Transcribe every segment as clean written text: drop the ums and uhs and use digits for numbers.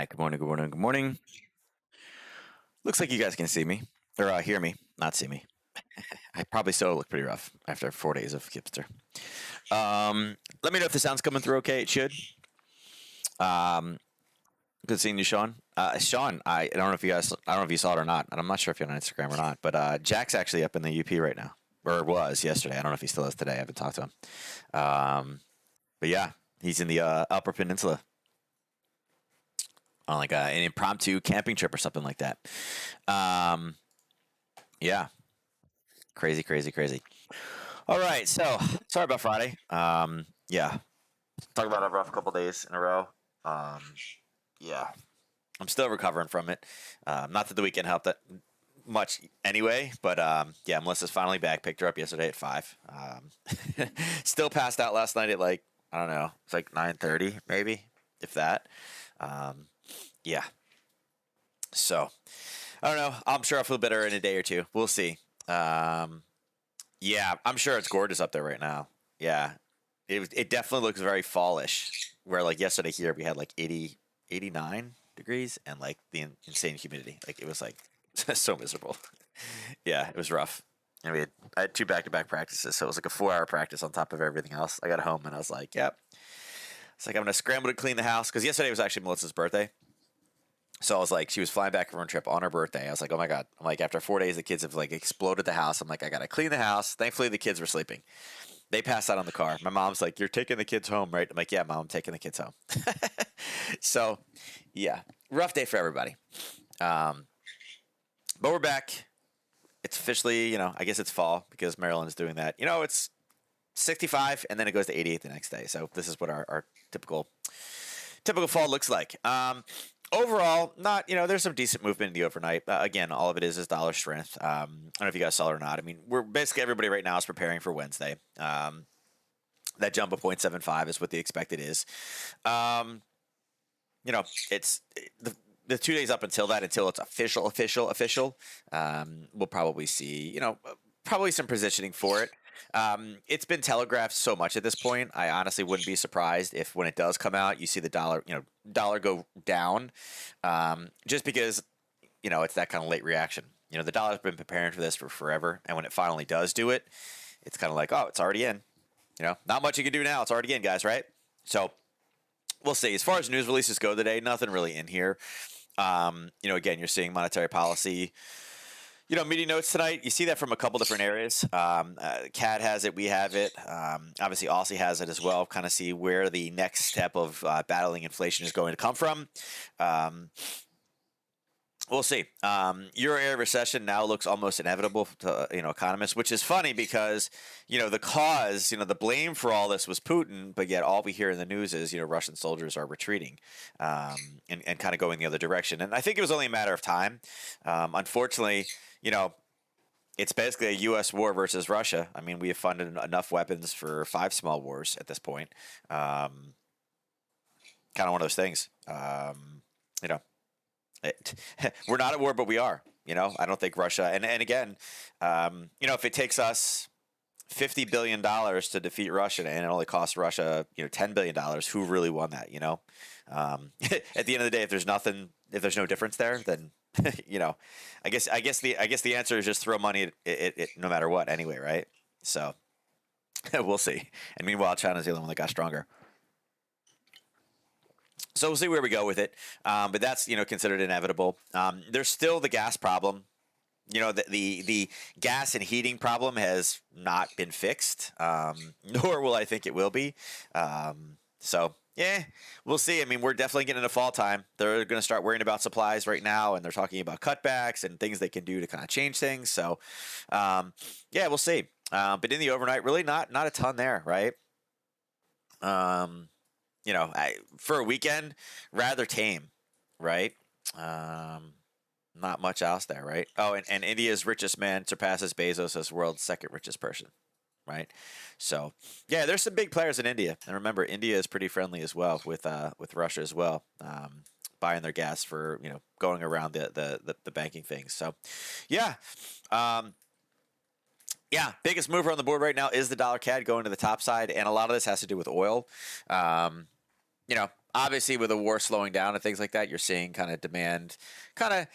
Hi, good morning, good morning, good morning. Looks like you guys can see me, or hear me, not see me. I probably still look pretty rough after 4 days of Kipster. Let me know if the sound's coming through okay. It should. Um, Good seeing you, Sean. Sean, I don't know if you guys, I don't know if you saw it or not, and I'm not sure if you're on Instagram or not, but Jack's actually up in the UP right now, or was yesterday. I don't know if he still is today. I haven't talked to him. But yeah, he's in the Upper Peninsula on like an impromptu camping trip or something like that. Um, yeah, crazy, crazy, crazy. All right, so sorry about Friday. Yeah, talk about a rough couple days in a row. Um, yeah, I'm still recovering from it. Not that the weekend helped that much anyway, but yeah, Melissa's finally back. Picked her up yesterday at 5. Still passed out last night at like I don't know, it's like 9:30 maybe, if that. Um, yeah, so I don't know. I'm sure I'll feel better in a day or two. We'll see. Um, Yeah, I'm sure it's gorgeous up there right now. Yeah, it definitely looks very fallish. Where like yesterday here we had like 80, 89 degrees and like the insane humidity. Like it was like so miserable. Yeah, it was rough. I had two back-to-back practices, so it was like a 4-hour practice on top of everything else. I got home and I was like, yep. It's like I'm gonna scramble to clean the house because yesterday was actually Melissa's birthday. So I was like, she was flying back from her trip on her birthday. I was like, oh my God. I'm like, after 4 days, the kids have like exploded the house. I'm like, I got to clean the house. Thankfully, the kids were sleeping. They passed out on the car. My mom's like, you're taking the kids home, right? I'm like, yeah, Mom, I'm taking the kids home. So, yeah, rough day for everybody. Um, but we're back. It's officially, I guess it's fall because Maryland's doing that. It's 65 and then it goes to 88 the next day. So this is what our typical fall looks like. Overall, not there's some decent movement in the overnight. Again, all of it is dollar strength. I don't know if you guys saw it or not. I mean, we're basically everybody right now is preparing for Wednesday. That jump of 0.75 is what the expected is. Um, it's the 2 days up until that, until it's official. We'll probably see, probably some positioning for it. It's been telegraphed so much at this point. I honestly wouldn't be surprised if when it does come out, you see the dollar go down, just because it's that kind of late reaction. The dollar's been preparing for this for forever, and when it finally does do it, it's kind of like, oh, it's already in. Not much you can do now. It's already in, guys, right? So we'll see. As far as news releases go today, nothing really in here. Again, you're seeing monetary policy. Meeting notes tonight. You see that from a couple different areas. CAD has it. We have it. Obviously, Aussie has it as well. Kind of see where the next step of battling inflation is going to come from. We'll see. Euro area recession now looks almost inevitable to economists, which is funny because the cause, the blame for all this was Putin, but yet all we hear in the news is Russian soldiers are retreating, and kind of going the other direction. And I think it was only a matter of time. Unfortunately, it's basically a U.S. war versus Russia. I mean, we have funded enough weapons for 5 small wars at this point. Kind of one of those things. You know, we're not at war, but we are. I don't think Russia. And again, if it takes us $50 billion to defeat Russia, and it only costs Russia, $10 billion, who really won that? At the end of the day, if there's no difference there, then I guess the answer is just throw money at it no matter what anyway, right? So we'll see. And meanwhile, China's the only one that got stronger. So we'll see where we go with it. But that's considered inevitable. There's still the gas problem. The gas and heating problem has not been fixed, nor will I think it will be. So yeah, we'll see. I mean, we're definitely getting into fall time. They're going to start worrying about supplies right now, and they're talking about cutbacks and things they can do to kind of change things. So yeah, we'll see. But in the overnight, really not a ton there, right? For a weekend, rather tame, right? Not much else there, right? Oh, and India's richest man surpasses Bezos as world's second richest person, right? So, yeah, there's some big players in India, and remember, India is pretty friendly as well with Russia as well, buying their gas for going around the banking things. So, yeah. Yeah, biggest mover on the board right now is the dollar CAD going to the top side, and a lot of this has to do with oil. obviously with the war slowing down and things like that, you're seeing kind of demand, kind of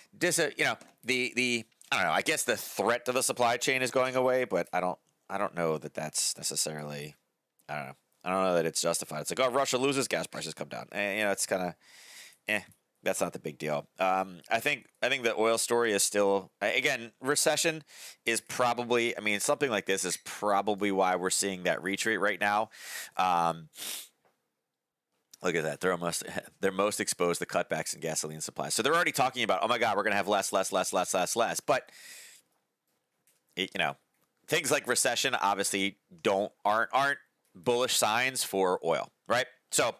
the I don't know. I guess the threat to the supply chain is going away, but I don't know that that's necessarily. I don't know. I don't know that it's justified. It's like, oh, Russia loses, gas prices come down. It's kind of, that's not the big deal. I think the oil story is still, again, recession is probably, I mean, something like this is probably why we're seeing that retreat right now. Look at that. They're most exposed to cutbacks in gasoline supply. So they're already talking about, oh my God, we're going to have less. But, things like recession obviously aren't bullish signs for oil, right? So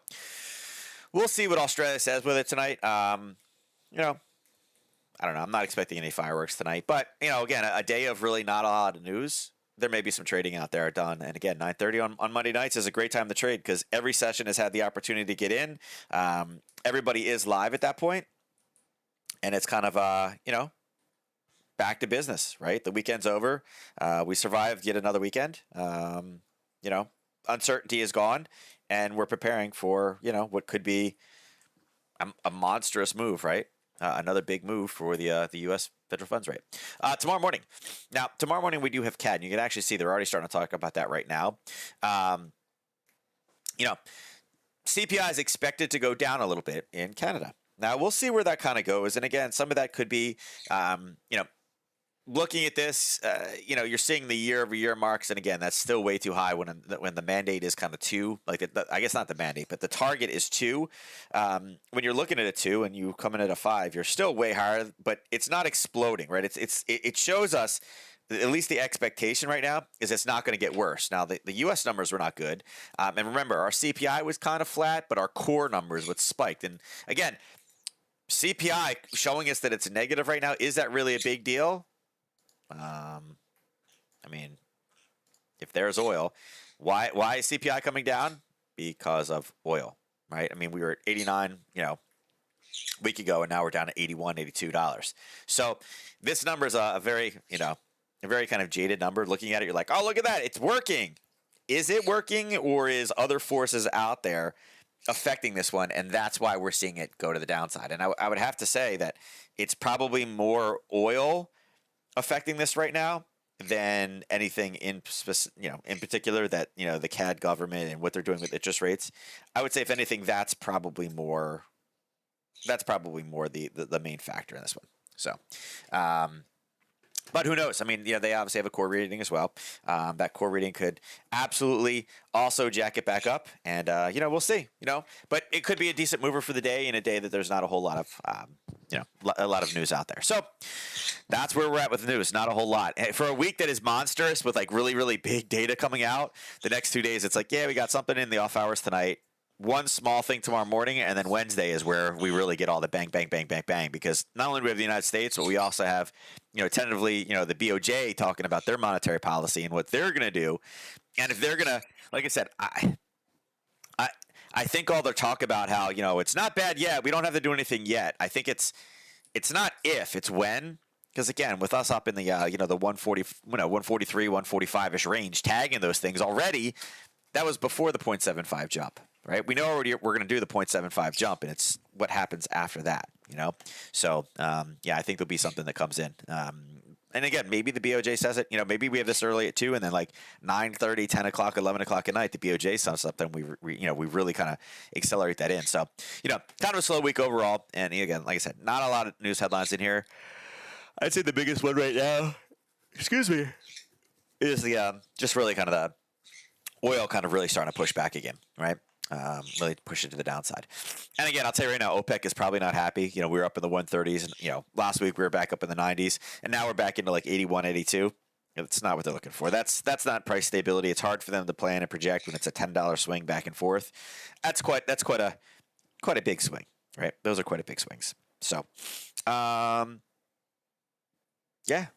we'll see what Australia says with it tonight. I don't know. I'm not expecting any fireworks tonight, but again, a day of really not a lot of news. There may be some trading out there done, and again, 9:30 on Monday nights is a great time to trade because every session has had the opportunity to get in. Everybody is live at that point, and it's kind of back to business, right? The weekend's over. We survived yet another weekend. Uncertainty is gone, and we're preparing for what could be a monstrous move, right? Another big move for the U.S. federal funds rate. Tomorrow morning. Now, tomorrow morning we do have CAD. And you can actually see they're already starting to talk about that right now. CPI is expected to go down a little bit in Canada. Now, we'll see where that kind of goes. And again, some of that could be, looking at this, you're seeing the year-over-year marks, and again, that's still way too high when the mandate is kind of 2. Like, I guess not the mandate, but the target is 2. When you're looking at a 2 and you come in at a 5, you're still way higher, but it's not exploding, right? It shows us, at least the expectation right now, is it's not going to get worse. Now, the U.S. numbers were not good, and remember, our CPI was kind of flat, but our core numbers was spiked. And again, CPI showing us that it's negative right now, is that really a big deal? I mean, if there's oil, why is CPI coming down? Because of oil, right? I mean, we were at 89, a week ago, and now we're down to $81, $82. So this number is a very kind of jaded number. Looking at it, you're like, oh, look at that, it's working. Is it working, or is other forces out there affecting this one, and that's why we're seeing it go to the downside? And I would have to say that it's probably more oil affecting this right now than anything in particular that the CAD government and what they're doing with interest rates. I would say, if anything, that's probably more the main factor in this one. So but who knows? I mean, they obviously have a core reading as well. That core reading could absolutely also jack it back up, and we'll see. But it could be a decent mover for the day, in a day that there's not a whole lot of a lot of news out there. So that's where we're at with the news. Not a whole lot for a week that is monstrous with like really, really big data coming out. The next 2 days, it's like, we got something in the off hours tonight. One small thing tomorrow morning, and then Wednesday is where we really get all the bang, bang, bang, bang, bang. Because not only do we have the United States, but we also have, tentatively, the BOJ talking about their monetary policy and what they're going to do. And if they're going to, like I said, I think all their talk about how, it's not bad yet, we don't have to do anything yet. I think it's not if, it's when. Because again, with us up in the the 140, 143, 145ish range, tagging those things already, that was before the 0.75 jump. Right, we know already we're going to do the 0.75 jump, and it's what happens after that. So I think there'll be something that comes in. And again, maybe the BOJ says it. Maybe we have this early at 2, and then like 9:30, 10 o'clock, 11 o'clock at night, the BOJ says something. We really kind of accelerate that in. So kind of a slow week overall. And again, like I said, not a lot of news headlines in here. I'd say the biggest one right now, excuse me, is the just really kind of the oil kind of really starting to push back again, right? Really push it to the downside. And again, I'll tell you right now, OPEC is probably not happy. We were up in the 130s, and last week we were back up in the 90s, and now we're back into like 81, 82. It's not what they're looking for. That's not price stability. It's hard for them to plan and project when it's a $10 swing back and forth. That's quite a big swing, right? Those are quite a big swings. So, yeah,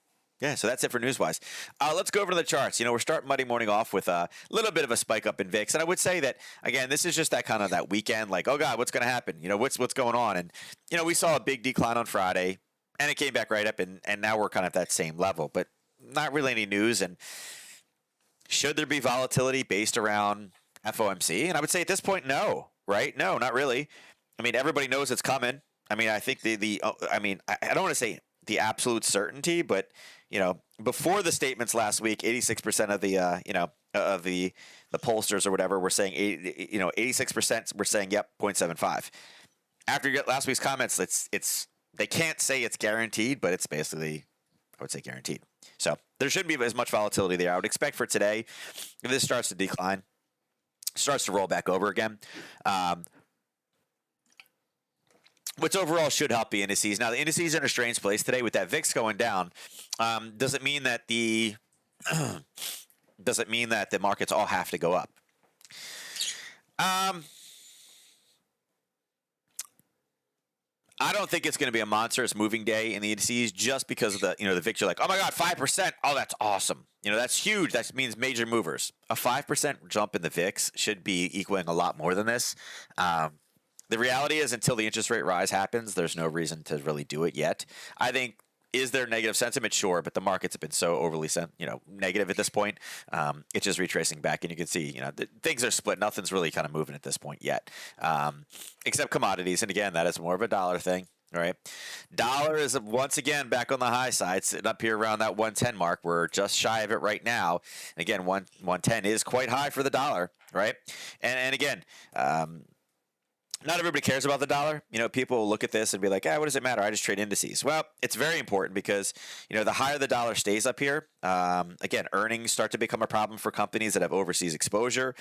so that's it for news-wise. Let's go over to the charts. We're starting Monday morning off with a little bit of a spike up in VIX. And I would say that, again, this is just that kind of that weekend, like, oh, God, what's going to happen? What's going on? And, we saw a big decline on Friday, and it came back right up, and now we're kind of at that same level. But not really any news. And should there be volatility based around FOMC? And I would say at this point, no. right? No, not really. I mean, everybody knows it's coming. I mean, I think I mean, I don't want to say the absolute certainty, but before the statements last week, 86% of the of the pollsters or whatever were saying 86% were saying yep, 0.75. After you get last week's comments, it's they can't say it's guaranteed, but it's basically, I would say, guaranteed. So there shouldn't be as much volatility there. I would expect for today, if this starts to decline, starts to roll back over again, which overall should help the indices. Now, the indices are in a strange place today with that VIX going down. Doesn't mean that the markets all have to go up. I don't think it's going to be a monstrous moving day in the indices just because of the VIX. You're like, oh my God, 5%. Oh, that's awesome. That's huge. That means major movers. A 5% jump in the VIX should be equaling a lot more than this. The reality is, until the interest rate rise happens, there's no reason to really do it yet. I think, is there negative sentiment? Sure, but the markets have been so overly negative at this point. It's just retracing back, and you can see things are split. Nothing's really kind of moving at this point yet, except commodities. And again, that is more of a dollar thing. All right, dollar is once again back on the high side, sitting up here around that 110 mark. We're just shy of it right now. And again, 110 is quite high for the dollar, right? And again. Not everybody cares about the dollar. People will look at this and be like, what does it matter? I just trade indices. Well, it's very important because, the higher the dollar stays up here, again, earnings start to become a problem for companies that have overseas exposure.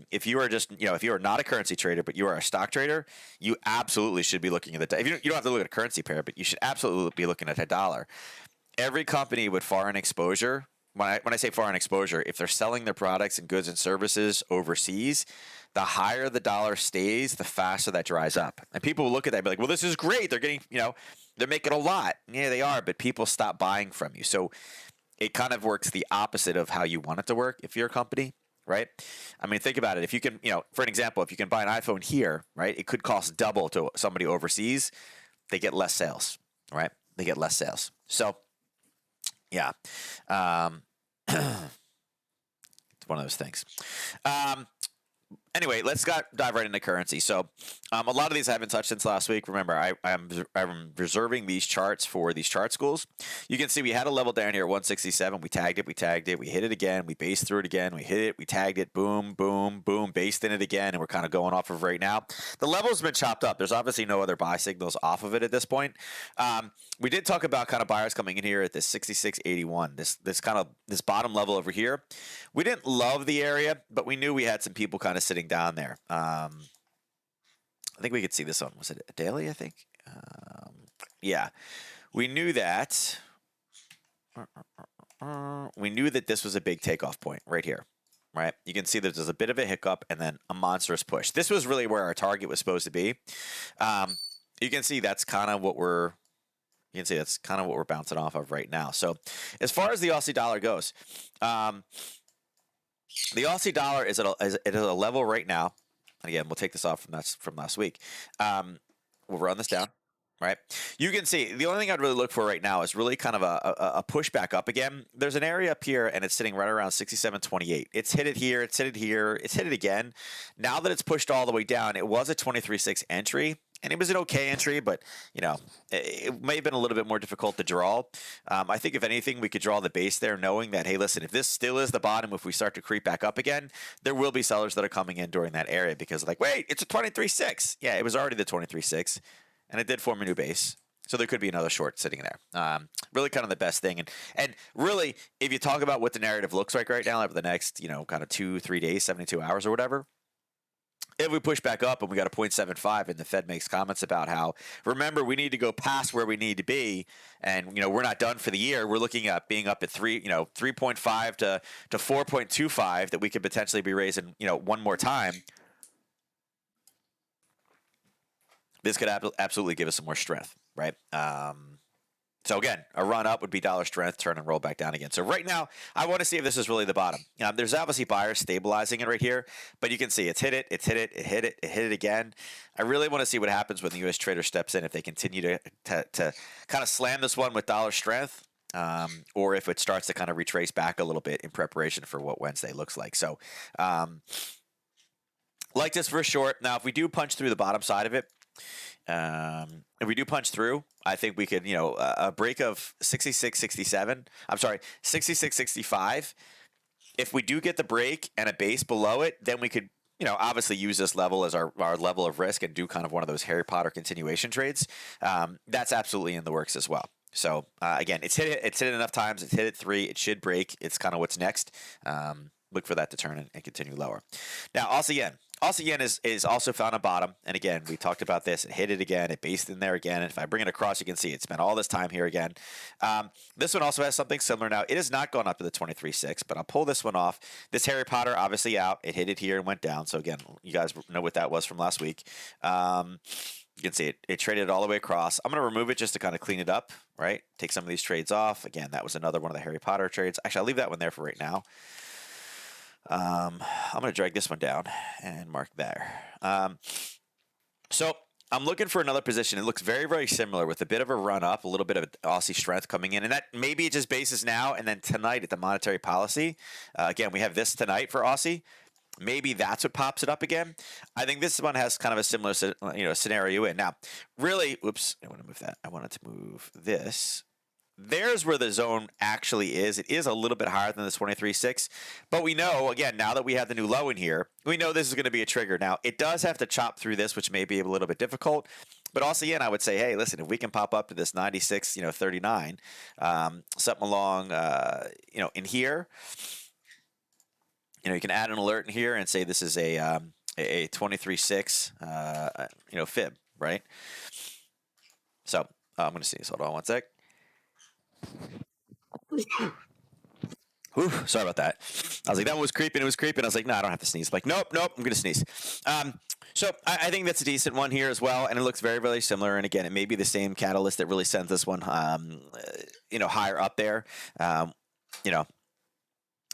If you are just, if you are not a currency trader, but you are a stock trader, you absolutely should be looking at you don't have to look at a currency pair, but you should absolutely be looking at a dollar. Every company with foreign exposure, when I say foreign exposure, if they're selling their products and goods and services overseas, the higher the dollar stays, the faster that dries up. And people will look at that and be like, well, this is great. They're getting, they're making a lot. Yeah, they are, but people stop buying from you. So it kind of works the opposite of how you want it to work if you're a company, right? I mean, think about it. If you can, for an example, if you can buy an iPhone here, right, it could cost double to somebody overseas. They get less sales, right? They get less sales. So, yeah. It's one of those things. Anyway, let's dive right into currency. So a lot of these I haven't touched since last week. Remember, I'm reserving these charts for these chart schools. You can see we had a level down here at 167. We tagged it. We hit it again. We based through it again. We hit it. We tagged it. Boom, boom, boom. Based in it again. And we're kind of going off of right now. The level's been chopped up. There's obviously no other buy signals off of it at this point. We did talk about kind of buyers coming in here at this 66.81. This bottom level over here. We didn't love the area, but we knew we had some people kind of sitting down there. I think we could see this on, was it a daily, I think? Yeah. We knew that. We knew that this was a big takeoff point right here, right? You can see that there's a bit of a hiccup and then a monstrous push. This was really where our target was supposed to be. You can see that's kind of what we're bouncing off of right now. So as far as the Aussie dollar goes, the Aussie dollar is at a level right now. Again, we'll take this off from last week. We'll run this down, right? You can see the only thing I'd really look for right now is really kind of a push back up again. There's an area up here, and it's sitting right around 67.28. It's hit it here. It's hit it here. It's hit it again. Now that it's pushed all the way down, it was a 23.6 entry. And it was an okay entry, but, it may have been a little bit more difficult to draw. I think, if anything, we could draw the base there knowing that, hey, listen, if this still is the bottom, if we start to creep back up again, there will be sellers that are coming in during that area because, like, wait, it's a 23.6. Yeah, it was already the 23.6, and it did form a new base. So there could be another short sitting there. Really kind of the best thing. And really, if you talk about what the narrative looks like right now over the next, kind of 2-3 days, 72 hours or whatever, if we push back up and we got a 0.75 and the Fed makes comments about how, remember, we need to go past where we need to be, and we're not done for the year. We're looking at being up at 3.5 to 4.25 that we could potentially be raising one more time. This could absolutely give us some more strength, right? So again, a run up would be dollar strength, turn and roll back down again. So right now, I want to see if this is really the bottom. There's obviously buyers stabilizing it right here, but you can see it's hit it, it hit it again. I really want to see what happens when the U.S. trader steps in, if they continue to kind of slam this one with dollar strength, or if it starts to kind of retrace back a little bit in preparation for what Wednesday looks like. So Like this for short. Now, if we do punch through the bottom side of it, if we do punch through, I think we could, a break of 66.67. I'm sorry, 66.65. If we do get the break and a base below it, then we could, obviously use this level as our level of risk and do kind of one of those Harry Potter continuation trades. That's absolutely in the works as well. So again, it's hit it enough times. It's hit it 3. It should break. It's kind of what's next. Look for that to turn and continue lower. Now, also yen is also found a bottom, and again, we talked about this. It hit it again. It based in there again. And if I bring it across, you can see it spent all this time here again. This one also has something similar. Now, it has not gone up to the 23.6, but I'll pull this one off. This Harry Potter obviously out. It hit it here and went down. So again, you guys know what that was from last week. You can see it traded all the way across. I'm going to remove it just to kind of clean it up, right? Take some of these trades off. Again, that was another one of the Harry Potter trades. Actually, I'll leave that one there for right now. I'm going to drag this one down and mark there. So I'm looking for another position. It looks very, very similar with a bit of a run up, a little bit of Aussie strength coming in. And that maybe it just bases now and then tonight at the monetary policy. Again, we have this tonight for Aussie. Maybe that's what pops it up again. I think this one has kind of a similar, scenario in. Now, really, oops, I want to move that. I wanted to move this. There's where the zone actually is. It is a little bit higher than the 23.6, but we know, again, now that we have the new low in here, we know this is going to be a trigger. Now, it does have to chop through this, which may be a little bit difficult, but also, again, I would say, hey, listen, if we can pop up to this 96, 39, something along, in here, you can add an alert in here and say this is a 23.6, fib, right? So I'm going to see this. Hold on one sec. Whew, sorry about that. I was like, that was creeping. It was creeping. I was like, no, I don't have to sneeze. Like, nope, I'm going to sneeze. So I think that's a decent one here as well. And it looks very, very similar. And again, it may be the same catalyst that really sends this one, higher up there.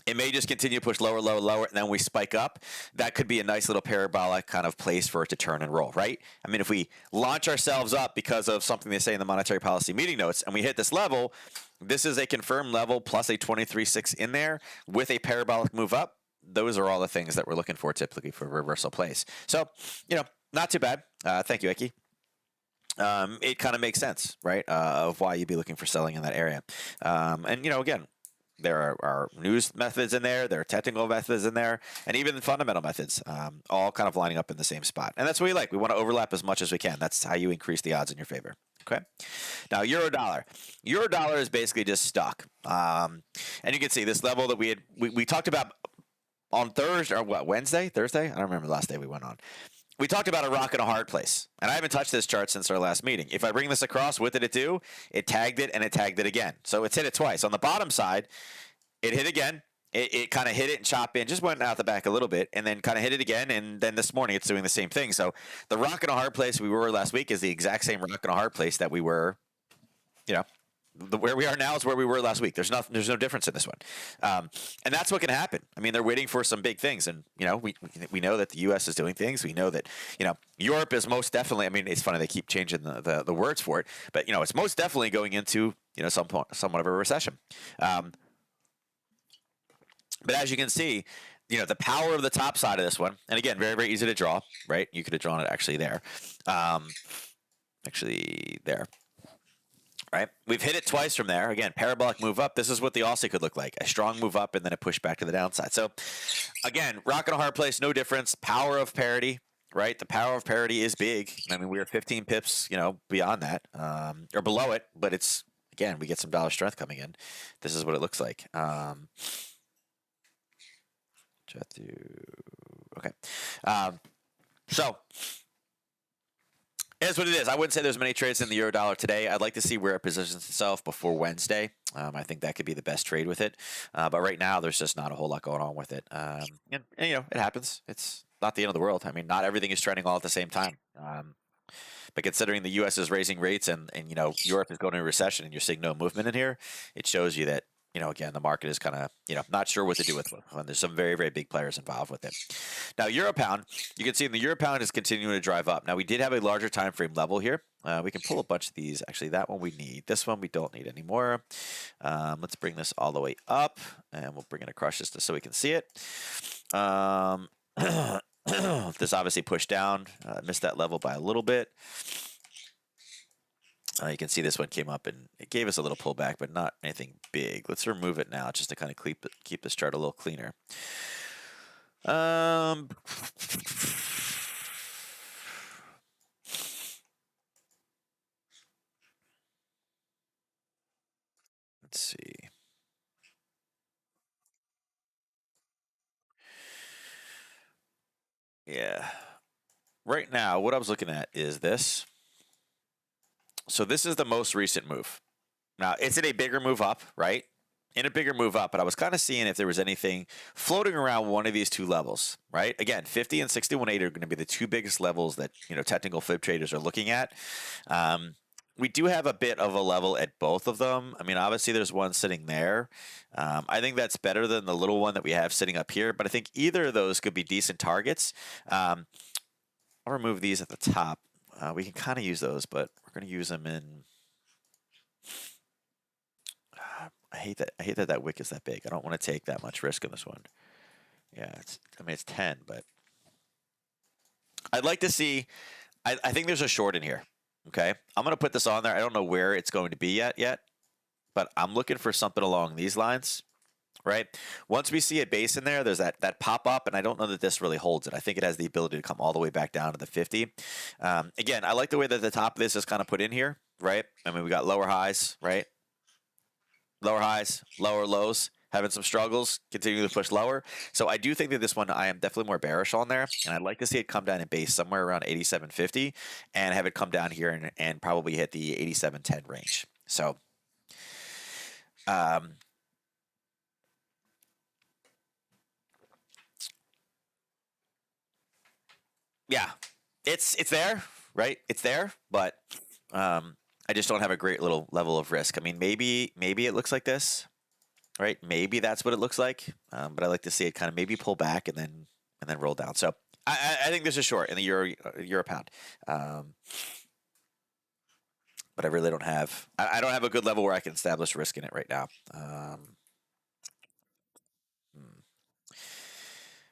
It may just continue to push lower, lower, lower, and then we spike up. That could be a nice little parabolic kind of place for it to turn and roll, right? I mean, if we launch ourselves up because of something they say in the monetary policy meeting notes, and we hit this level, this is a confirmed level plus a 23.6 in there with a parabolic move up. Those are all the things that we're looking for typically for reversal plays. So, not too bad. Thank you, Eki. It kind of makes sense, right, of why you'd be looking for selling in that area. And, again, there are news methods in there, there are technical methods in there, and even the fundamental methods, all kind of lining up in the same spot. And that's what we like. We want to overlap as much as we can. That's how you increase the odds in your favor. Okay. Now, euro dollar. Euro dollar is basically just stuck. And you can see this level that we talked about on Thursday, or what, Wednesday? Thursday? I don't remember the last day we went on. We talked about a rock and a hard place, and I haven't touched this chart since our last meeting. If I bring this across, what did it do? It tagged it, and it tagged it again. So it's hit it twice. On the bottom side, it hit again. It kind of hit it and chopped in, just went out the back a little bit, and then kind of hit it again, and then this morning it's doing the same thing. So the rock and a hard place we were last week is the exact same rock and a hard place that we were, where we are now is where we were last week. There's no difference in this one, and that's what can happen. I mean, they're waiting for some big things, and we know that the U.S. is doing things. We know that Europe is most definitely. I mean, it's funny they keep changing the words for it, but it's most definitely going into somewhat of a recession. But as you can see, the power of the top side of this one, and again, very, very easy to draw, right? You could have drawn it actually there. Right? We've hit it twice from there. Again, parabolic move up. This is what the Aussie could look like. A strong move up and then a push back to the downside. So, again, rock and a hard place, no difference. Power of parity, right? The power of parity is big. I mean, we are 15 pips, beyond that, or below it. But it's, again, we get some dollar strength coming in. This is what it looks like. Okay. So it is what it is. I wouldn't say there's many trades in the euro dollar today. I'd like to see where it positions itself before Wednesday. I think that could be the best trade with it. But right now, there's just not a whole lot going on with it. And it happens. It's not the end of the world. I mean, not everything is trending all at the same time. But considering the U.S. is raising rates and Europe is going into recession and you're seeing no movement in here, it shows you that, again, the market is kind of, not sure what to do with it. And there's some very, very big players involved with it. Now, Euro Pound, you can see the Euro Pound is continuing to drive up. Now, we did have a larger time frame level here. We can pull a bunch of these. Actually, that one we need. This one we don't need anymore. Let's bring this all the way up, and we'll bring it across just so we can see it. This obviously pushed down, missed that level by a little bit. You can see this one came up and it gave us a little pullback, but not anything big. Let's remove it now just to kind of keep this chart a little cleaner. Let's see. Yeah. Right now, what I was looking at is this. So this is the most recent move. Now, it's in a bigger move up, right? In a bigger move up, but I was kind of seeing if there was anything floating around one of these two levels, right? Again, 50 and 61.8 are going to be the two biggest levels that, technical fib traders are looking at. We do have a bit of a level at both of them. I mean, obviously there's one sitting there. I think that's better than the little one that we have sitting up here, but I think either of those could be decent targets. I'll remove these at the top. We can kind of use those, but we're going to use them in... I hate that wick is that big. I don't want to take that much risk in this one. Yeah, it's 10, but I'd like to see... I think there's a short in here. Okay, I'm going to put this on there. I don't know where it's going to be yet, but I'm looking for something along these lines, right? Once we see a base in there, there's that pop up, and I don't know that this really holds it. I think it has the ability to come all the way back down to the 50. Again, I like the way that the top of this is kind of put in here, right? I mean, we got lower highs, right? Lower highs, lower lows, having some struggles, continuing to push lower. So I do think that this one, I am definitely more bearish on there, and I'd like to see it come down in base somewhere around 87.50 and have it come down here and probably hit the 87.10 range. So, yeah, it's there, right? It's there, but I just don't have a great little level of risk. I mean, maybe it looks like this. Right, maybe that's what it looks like, but I like to see it kind of maybe pull back and then roll down. So I think this is short in the euro pound, but I really don't have I don't have a good level where I can establish risk in it right now.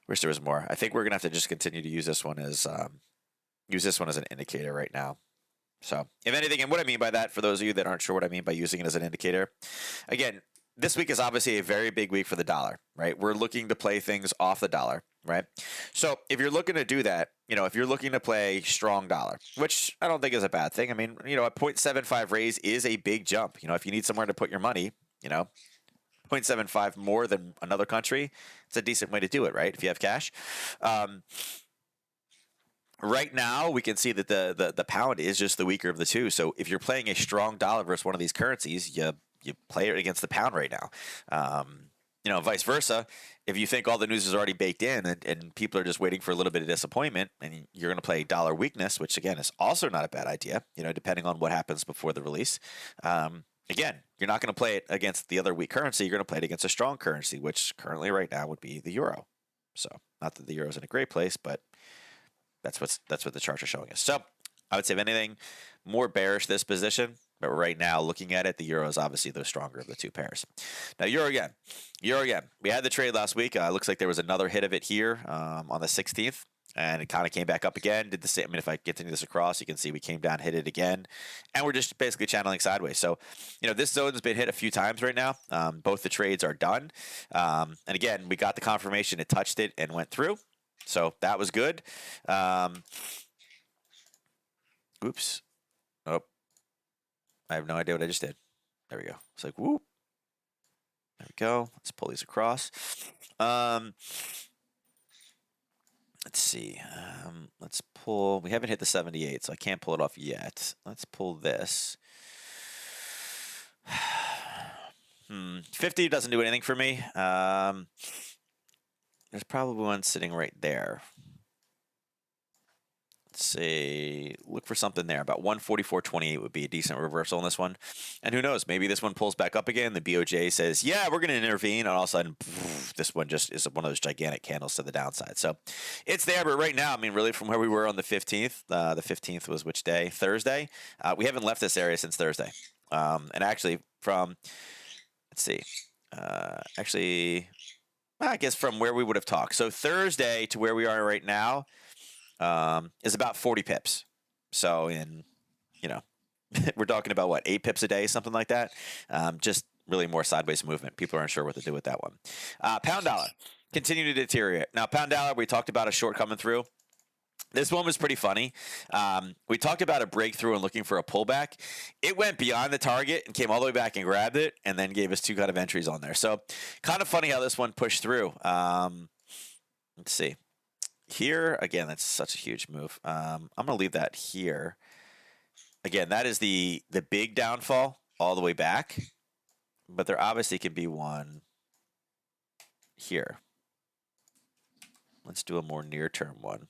Wish there was more. I think we're gonna have to just continue to use this one as an indicator right now. So if anything, and what I mean by that, for those of you that aren't sure what I mean by using it as an indicator, again. This week is obviously a very big week for the dollar, right? We're looking to play things off the dollar, right? So if you're looking to do that, if you're looking to play strong dollar, which I don't think is a bad thing. I mean, a 0.75 raise is a big jump. If you need somewhere to put your money, 0.75 more than another country, it's a decent way to do it, right? If you have cash. Right now, we can see that the pound is just the weaker of the two. So if you're playing a strong dollar versus one of these currencies, you play it against the pound right now. Vice versa. If you think all the news is already baked in and people are just waiting for a little bit of disappointment and you're going to play dollar weakness, which again is also not a bad idea, depending on what happens before the release. Again, you're not going to play it against the other weak currency. You're going to play it against a strong currency, which currently right now would be the euro. So not that the euro is in a great place, but that's what the charts are showing us. So I would say, if anything, more bearish this position. But right now, looking at it, the euro is obviously the stronger of the two pairs. Now, euro again. We had the trade last week. Looks like there was another hit of it here on the 16th, and it kind of came back up again. Did the same. I mean, if I continue this across, you can see we came down, hit it again, and we're just basically channeling sideways. So, this zone's been hit a few times right now. Both the trades are done, and again, we got the confirmation it touched it and went through. So that was good. Oops. Oh. I have no idea what I just did. There we go. It's like, whoop. There we go. Let's pull these across. Let's see. Let's pull. We haven't hit the 78, so I can't pull it off yet. Let's pull this. 50 doesn't do anything for me. There's probably one sitting right there. Let's see, look for something there. About 144.28 would be a decent reversal in this one. And who knows, maybe this one pulls back up again. The BOJ says, yeah, we're going to intervene. And all of a sudden, this one just is one of those gigantic candles to the downside. So it's there. But right now, I mean, really from where we were on the 15th, the 15th was which day? Thursday. We haven't left this area since Thursday. And actually from, let's see, actually I guess from where we would have talked. So Thursday to where we are right now is about 40 pips. So you know, we're talking about what, 8 pips a day, something like that. Just really more sideways movement. People aren't sure what to do with that one. Pound dollar continue to deteriorate. Now, pound dollar, we talked about a short coming through. This one was pretty funny. We talked about a breakthrough and looking for a pullback. It went beyond the target and came all the way back and grabbed it, and then gave us 2 kind of entries on there. So kind of funny how this one pushed through. Let's see. Here, again, that's such a huge move. I'm going to leave that here. Again, that is the big downfall all the way back, but there obviously could be one here. Let's do a more near-term one.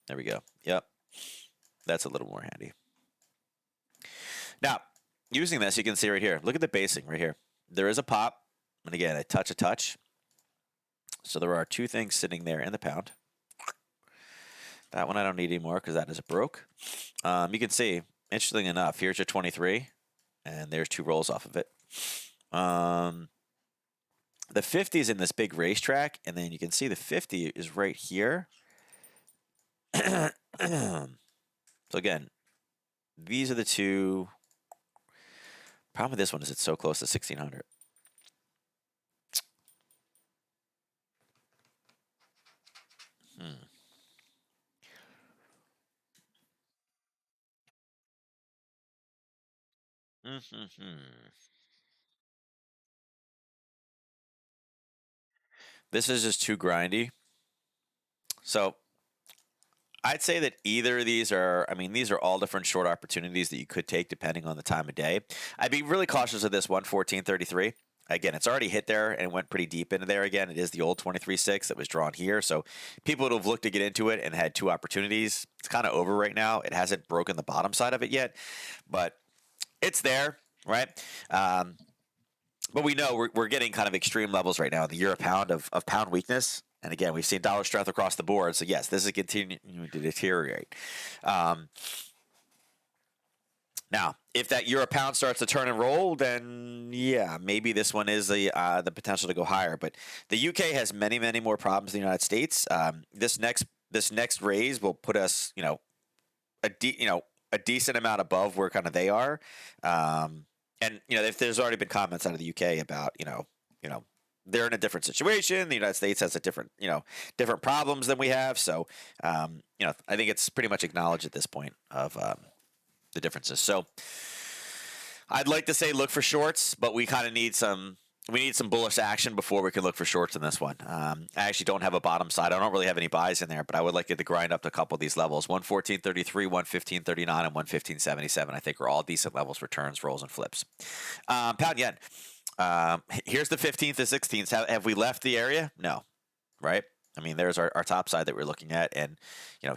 There we go. Yep. That's a little more handy. Now, using this, you can see right here. Look at the basing right here. There is a pop. And again, a touch. So there are 2 things sitting there in the pound. That one I don't need anymore because that is broke. You can see, interestingly enough, here's your 23. And there's 2 rolls off of it. The 50 is in this big racetrack. And then you can see the 50 is right here. So again, these are the 2. Problem with this one is it's so close to 1600. This is just too grindy. So I'd say that either of these are, I mean, these are all different short opportunities that you could take depending on the time of day. I'd be really cautious of this 114.33. Again, it's already hit there and went pretty deep into there again. It is the old 23.6 that was drawn here. So people would have looked to get into it and had 2 opportunities. It's kind of over right now. It hasn't broken the bottom side of it yet, but it's there, right? But we know we're getting kind of extreme levels right now. The euro pound of pound weakness. And again, we've seen dollar strength across the board. So yes, this is continuing to deteriorate. Now, if that euro pound starts to turn and roll, then yeah, maybe this one is the potential to go higher. But the UK has many more problems than the United States. This next raise will put us, a decent amount above where kind of they are. And if there's already been comments out of the UK about they're in a different situation. The United States has a different problems than we have. So I think it's pretty much acknowledged at this point of the differences. So I'd like to say look for shorts, but we kind of need some bullish action before we can look for shorts in this one. I actually don't have a bottom side. I don't really have any buys in there, but I would like it to grind up to a couple of these levels. 114.33, 115.39, and 115.77 I think are all decent levels for turns, rolls, and flips. Pound yen. Here's the 15th to 16th. Have we left the area? No. Right? I mean, there's our top side that we're looking at. And,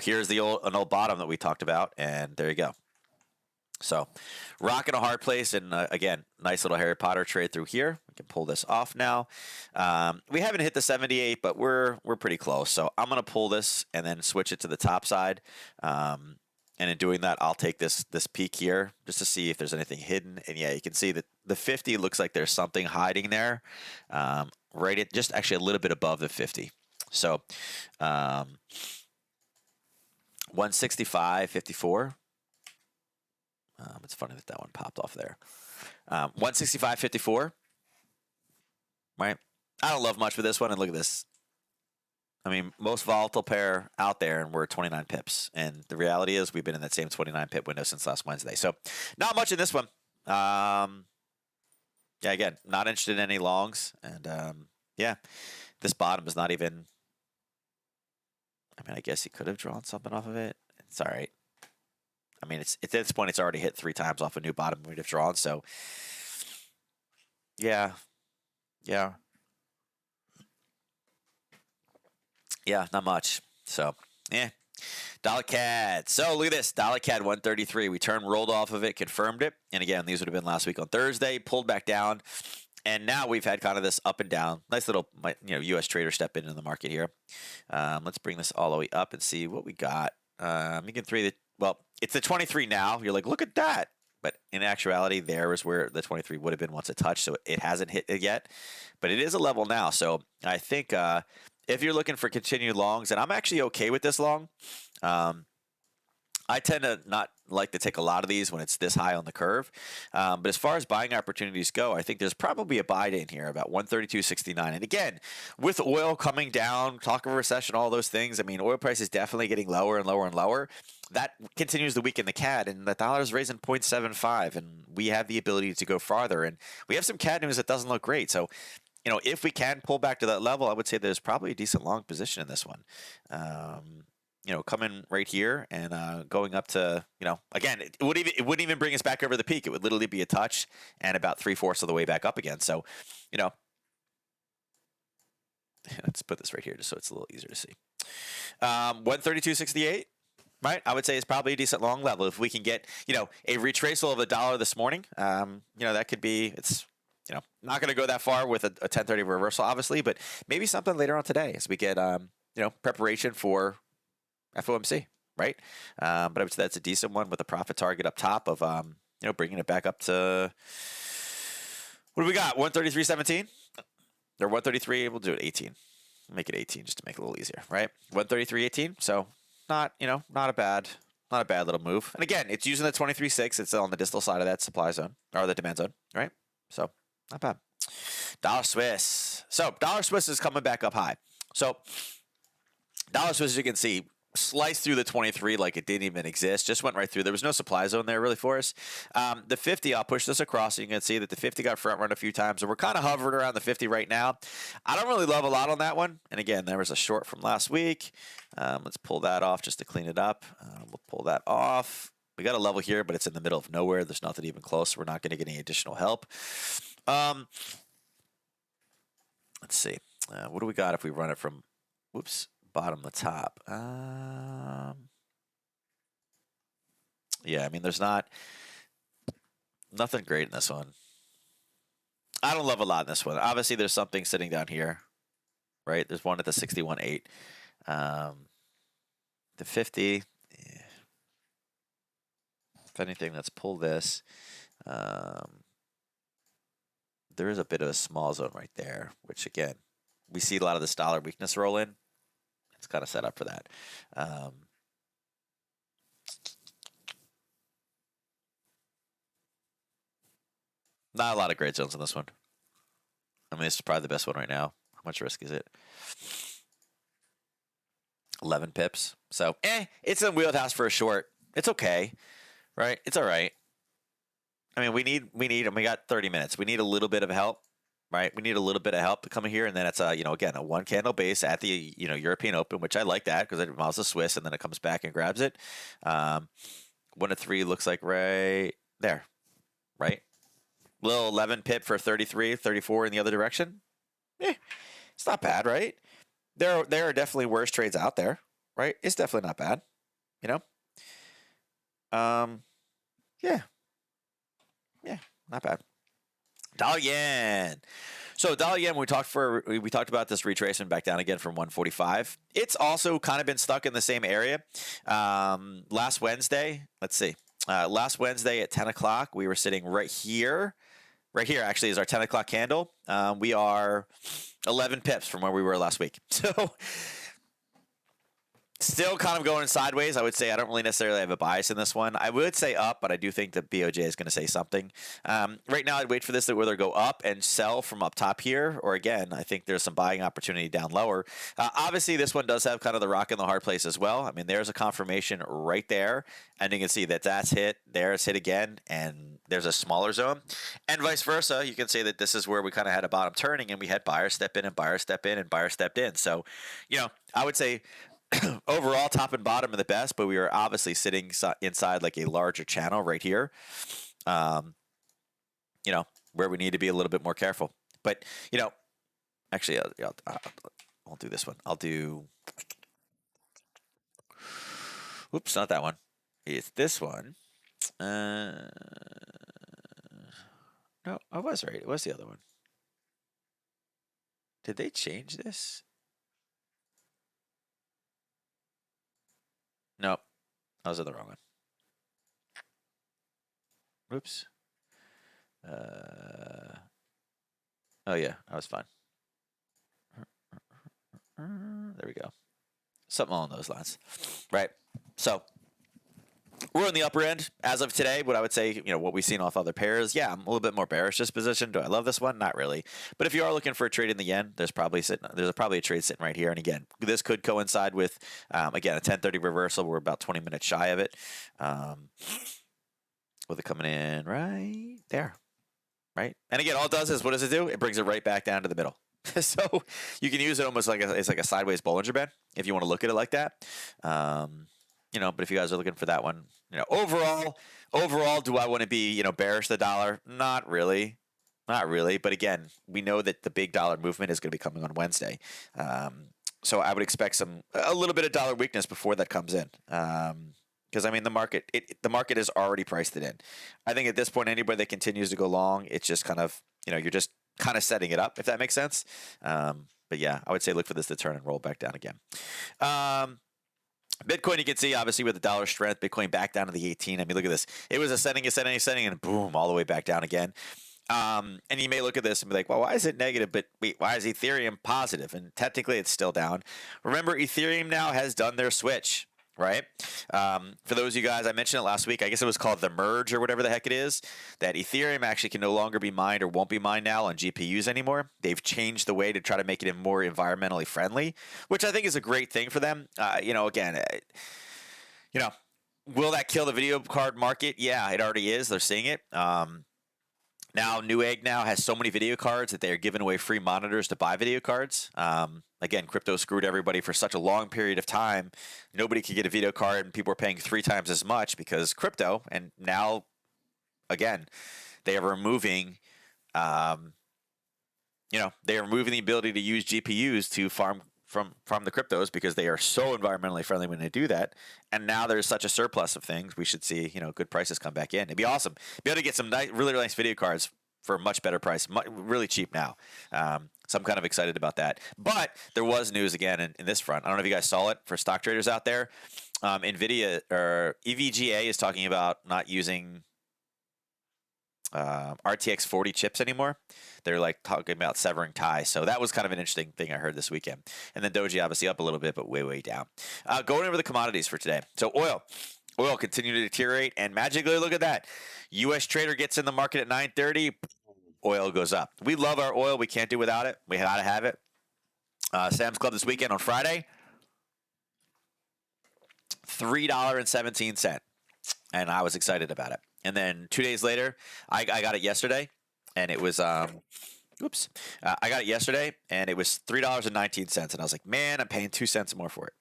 here's an old bottom that we talked about. And there you go. So, rock in a hard place, and again, nice little Harry Potter trade through here. We can pull this off now. We haven't hit the 78, but we're pretty close. So I'm going to pull this and then switch it to the top side. And in doing that, I'll take this peak here just to see if there's anything hidden. And yeah, you can see that the 50 looks like there's something hiding there, right at just actually a little bit above the 50. So 165.54. It's funny that one popped off there. 165.54. Right? I don't love much with this one. And look at this. I mean, most volatile pair out there, and we're 29 pips. And the reality is we've been in that same 29 pip window since last Wednesday. So not much in this one. Yeah, again, not interested in any longs. And yeah, this bottom is not even. I mean, I guess he could have drawn something off of it. It's all right. I mean, it's at this point, it's already hit 3 times off a new bottom we'd have drawn. So, yeah, not much. So, yeah, dollar CAD. So look at this, dollar CAD 133. We rolled off of it, confirmed it, and again, these would have been last week on Thursday. Pulled back down, and now we've had kind of this up and down. Nice little, U.S. trader step into the market here. Let's bring this all the way up and see what we got. You can well, it's the 23 now. You're like, look at that. But in actuality, there is where the 23 would have been once it touched, so it hasn't hit it yet. But it is a level now, so I think if you're looking for continued longs, and I'm actually okay with this long, I tend to not like to take a lot of these when it's this high on the curve. But as far as buying opportunities go, I think there's probably a buy in here about 132.69. And again, with oil coming down, talk of a recession, all those things, I mean, oil price is definitely getting lower and lower and lower. That continues to weaken the CAD, and the dollar is raising 0.75, and we have the ability to go farther. And we have some CAD news that doesn't look great. So, if we can pull back to that level, I would say there's probably a decent long position in this one. Coming right here and going up to, again, it wouldn't even bring us back over the peak. It would literally be a touch and about 3/4 of the way back up again. So, let's put this right here just so it's a little easier to see. 132.68, right? I would say is probably a decent long level. If we can get, a retracement of the dollar this morning, that could be, it's, not going to go that far with a 1030 reversal, obviously, but maybe something later on today as we get, preparation for FOMC, right? But I would say that's a decent one with a profit target up top of, bringing it back up to, what do we got? 133.17 or 133. We'll do it 18. Make it 18 just to make it a little easier, right? 133.18. So not a bad little move. And again, it's using the 23.6. It's on the distal side of that supply zone or the demand zone, right? So not bad. Dollar Swiss. So dollar Swiss is coming back up high. So dollar Swiss, as you can see, sliced through the 23 like it didn't even exist. Just went right through. There was no supply zone there really for us. The 50, I'll push this across so you can see that the 50 got front run a few times. And we're kind of hovering around the 50 right now. I don't really love a lot on that one. And again, there was a short from last week. Let's pull that off just to clean it up. We'll pull that off. We got a level here, but it's in the middle of nowhere. There's nothing even close. We're not going to get any additional help. Let's see. What do we got if we run it from, bottom to top? Yeah, I mean, there's nothing great in this one. I don't love a lot in this one. Obviously, there's something sitting down here, right? There's one at the 61.8. The 50. Yeah. If anything, let's pull this. There is a bit of a small zone right there, which again, we see a lot of this dollar weakness roll in. It's kind of set up for that. Not a lot of great zones in this one. I mean, this is probably the best one right now. How much risk is it? 11 pips. So, it's in wheelhouse for a short. It's okay, right? It's all right. I mean, we got 30 minutes. We need a little bit of help, right? We need a little bit of help to come here, and then it's again, a one candle base at the, European Open, which I like that because it involves a Swiss, and then it comes back and grabs it. 1 to 3 looks like right there, right? Little 11 pip for 33, 34 in the other direction. It's not bad, right? There are definitely worse trades out there, right? It's definitely not bad, Yeah, not bad. Dollar yen. So dollar yen, we talked about this retracement back down again from 145. It's also kind of been stuck in the same area. Last Wednesday, let's see. Last Wednesday at 10 o'clock, we were sitting right here. Right here, actually, is our 10 o'clock candle. We are 11 pips from where we were last week. So still kind of going sideways. I would say I don't really necessarily have a bias in this one. I would say up, but I do think the BOJ is going to say something. Right now, I'd wait for this to whether go up and sell from up top here, or again, I think there's some buying opportunity down lower. Obviously, this one does have kind of the rock in the hard place as well. I mean, there's a confirmation right there, and you can see that that's hit. There's hit again, and there's a smaller zone, and vice versa. You can say that this is where we kind of had a bottom turning, and we had buyers step in and buyers step in and buyers stepped in. So, I would say overall top and bottom are the best, but we are obviously sitting inside like a larger channel right here, where we need to be a little bit more careful. But, actually, I'll do this one. I'll do, oops, not that one. It's this one. No, I was right. It was the other one. Did they change this? Nope. I was on the wrong one. Oops. Oh yeah, I was fine. There we go. Something along those lines, right? So we're on the upper end as of today. What I would say, what we've seen off other pairs. Yeah, I'm a little bit more bearish this position. Do I love this one? Not really. But if you are looking for a trade in the yen, there's probably a trade sitting right here. And again, this could coincide with again a 10:30 reversal. We're about 20 minutes shy of it. With it coming in right there, right? And again, all it does is what does it do? It brings it right back down to the middle. So you can use it almost like it's like a sideways Bollinger Band if you want to look at it like that. But if you guys are looking for that one, overall, do I want to be, bearish the dollar? Not really. But again, we know that the big dollar movement is going to be coming on Wednesday. So I would expect a little bit of dollar weakness before that comes in. Because the market has already priced it in. I think at this point, anybody that continues to go long, it's just kind of, you're just kind of setting it up, if that makes sense. But yeah, I would say look for this to turn and roll back down again. Bitcoin, you can see obviously with the dollar strength, Bitcoin back down to the 18. Look at this. It was ascending, and boom, all the way back down again. And you may look at this and be like, well, why is it negative? But wait, why is Ethereum positive? And technically, it's still down. Remember, Ethereum now has done their switch. Right? For those of you guys, I mentioned it last week. I guess it was called the merge or whatever the heck it is, that Ethereum actually can no longer be mined or won't be mined now on GPUs anymore. They've changed the way to try to make it more environmentally friendly, which I think is a great thing for them. Again, will that kill the video card market? Yeah, it already is. They're seeing it. Now, Newegg now has so many video cards that they are giving away free monitors to buy video cards. Again, crypto screwed everybody for such a long period of time. Nobody could get a video card, and people were paying 3 times as much because crypto. And now, again, they are removing, they are removing the ability to use GPUs to farm from the cryptos because they are so environmentally friendly when they do that. And now there's such a surplus of things. We should see, good prices come back in. It'd be awesome. Be able to get some really nice video cards for a much better price, really cheap now. So I'm kind of excited about that. But there was news again in this front. I don't know if you guys saw it for stock traders out there. NVIDIA or EVGA is talking about not using RTX 40 chips anymore. They're like talking about severing ties. So that was kind of an interesting thing I heard this weekend. And then Doji obviously up a little bit, but way down. Going over the commodities for today. So oil continued to deteriorate, and magically, look at that. U.S. trader gets in the market at 9:30. Oil goes up. We love our oil. We can't do without it. We gotta have it. Sam's Club this weekend on Friday, $3.17, and I was excited about it. And then 2 days later, I got it yesterday, and it was I got it yesterday, and it was $3.19, and I was like, man, I'm paying 2 cents more for it.